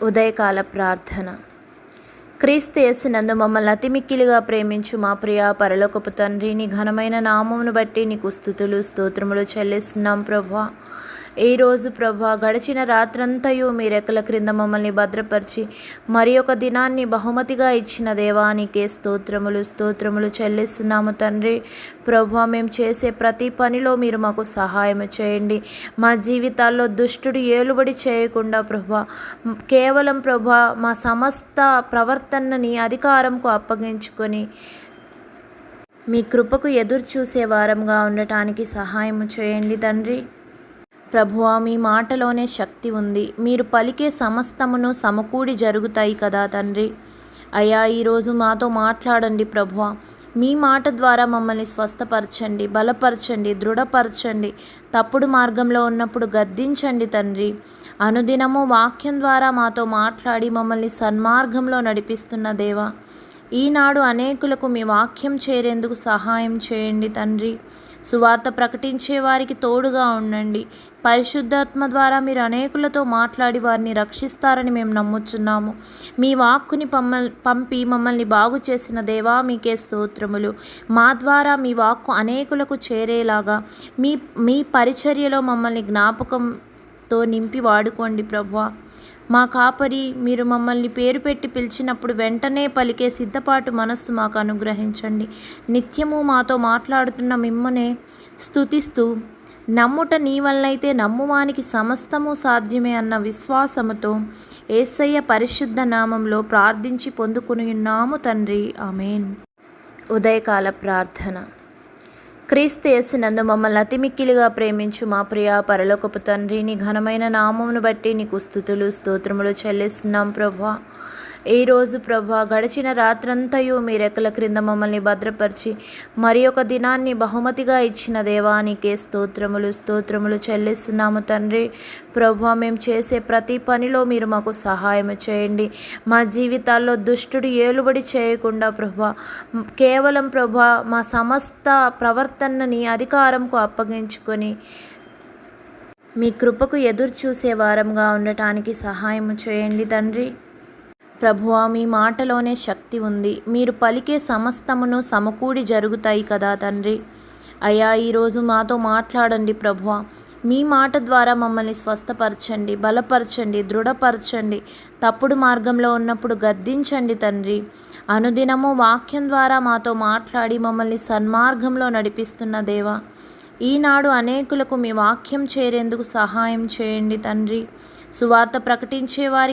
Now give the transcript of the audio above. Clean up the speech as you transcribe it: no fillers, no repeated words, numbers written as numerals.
ఉదయకాల ప్రార్థన. క్రీస్తు యేసునందు మమ్మల్ని అతిమిక్కిలిగా ప్రేమించు మా ప్రియ పరలోకపు తండ్రి, నీ ఘనమైన నామమును బట్టి నీకు స్తుతులు స్తోత్రములు చెల్లిస్తున్నాం ప్రభువా. ఈరోజు ప్రభువా, గడిచిన రాత్రంతయు మీ రెక్కల క్రింద మమ్మల్ని భద్రపరిచి మరి ఒక దినాన్ని బహుమతిగా ఇచ్చిన దేవానికే స్తోత్రములు చెల్లిస్తున్నాము తండ్రి. ప్రభువా, మేము చేసే ప్రతి పనిలో మీరు మాకు సహాయం చేయండి. మా జీవితాల్లో దుష్టుడు ఏలుబడి చేయకుండా ప్రభువా, కేవలం ప్రభువా మా సమస్త ప్రవర్తనని అధికారంకు అప్పగించుకొని మీ కృపకు ఎదురు చూసే వారంగా ఉండటానికి సహాయం చేయండి తండ్రి. ప్రభువా, మీ మాటలోనే శక్తి ఉంది. మీరు పలికే సమస్తమును సమకూడి జరుగుతాయి కదా తండ్రి. అయ్యా, ఈరోజు మాతో మాట్లాడండి ప్రభువా. మీ మాట ద్వారా మమ్మల్ని స్వస్థపరచండి, బలపరచండి, దృఢపరచండి. తప్పుడు మార్గంలో ఉన్నప్పుడు గద్దించండి తండ్రి. అనుదినము వాక్యం ద్వారా మాతో మాట్లాడి మమ్మల్ని సన్మార్గంలో నడిపిస్తున్న దేవా, ఈనాడు అనేకులకు మీ వాక్యం చేరేందుకు సహాయం చేయండి తండ్రి. సువార్త ప్రకటించే వారికి తోడుగా ఉండండి. పరిశుద్ధాత్మ ద్వారా మీరు అనేకులతో మాట్లాడి వారిని రక్షిస్తారని మేము నమ్ముచున్నాము. మీ వాక్కుని పంపి మమ్మల్ని బాగు చేసిన దేవా, మీకే స్తోత్రములు. మా ద్వారా మీ వాక్కు అనేకులకు చేరేలాగా మీ పరిచర్యలో మమ్మల్ని జ్ఞాపకంతో నింపి వాడుకోండి ప్రభువా. మా కాపరి, మీరు మమ్మల్ని పేరు పెట్టి పిలిచినప్పుడు వెంటనే పలికే సిద్ధపాటు మనస్సు మాకు అనుగ్రహించండి. నిత్యము మాతో మాట్లాడుతున్న మిమ్మల్నే స్తుతిస్తూ, నమ్ముట నీ వల్లైతే నమ్మువానికి సమస్తము సాధ్యమే అన్న విశ్వాసముతో యేసయ్య పరిశుద్ధ నామంలో ప్రార్థించి పొందుకునియున్నాము తండ్రి. ఆమేన్. ఉదయకాల ప్రార్థన. క్రీస్తు యేసునందు మమ్మల్ని అతిమిక్కిలిగా ప్రేమించు మా ప్రియ పరలోకపు తండ్రి, నీ ఘనమైన నామమును బట్టి నీకు స్తుతులు స్తోత్రములు చెల్లిస్తున్నాం ప్రభువా. ఈరోజు ప్రభువా, గడిచిన రాత్రంతయు మీ రెక్కల క్రింద మమ్మల్ని భద్రపరిచి మరి ఒక దినాన్ని బహుమతిగా ఇచ్చిన దేవానికే స్తోత్రములు చెల్లిస్తున్నాము తండ్రి. ప్రభువా, మేము చేసే ప్రతి పనిలో మీరు మాకు సహాయం చేయండి. మా జీవితాల్లో దుష్టుడు ఏలుబడి చేయకుండా ప్రభువా, కేవలం ప్రభువా మా సమస్త ప్రవర్తనని అధికారంకు అప్పగించుకొని మీ కృపకు ఎదురు చూసే వారంగా ఉండటానికి సహాయం చేయండి తండ్రి. ప్రభువా, మీ మాటలోనే శక్తి ఉంది. మీరు పలికే సమస్తమును సమకూడి జరుగుతాయి కదా తండ్రి. అయ్యా, ఈరోజు మాతో మాట్లాడండి ప్రభువా. మీ మాట ద్వారా మమ్మల్ని స్వస్థపరచండి, బలపరచండి, దృఢపరచండి. తప్పుడు మార్గంలో ఉన్నప్పుడు గద్దించండి తండ్రి. అనుదినము వాక్యం ద్వారా మాతో మాట్లాడి మమ్మల్ని సన్మార్గంలో నడిపిస్తున్న దేవా, ఈనాడు అనేకులకు మీ వాక్యం చేరేందుకు సహాయం చేయండి తండ్రి. సువార్త ప్రకటించే వారికి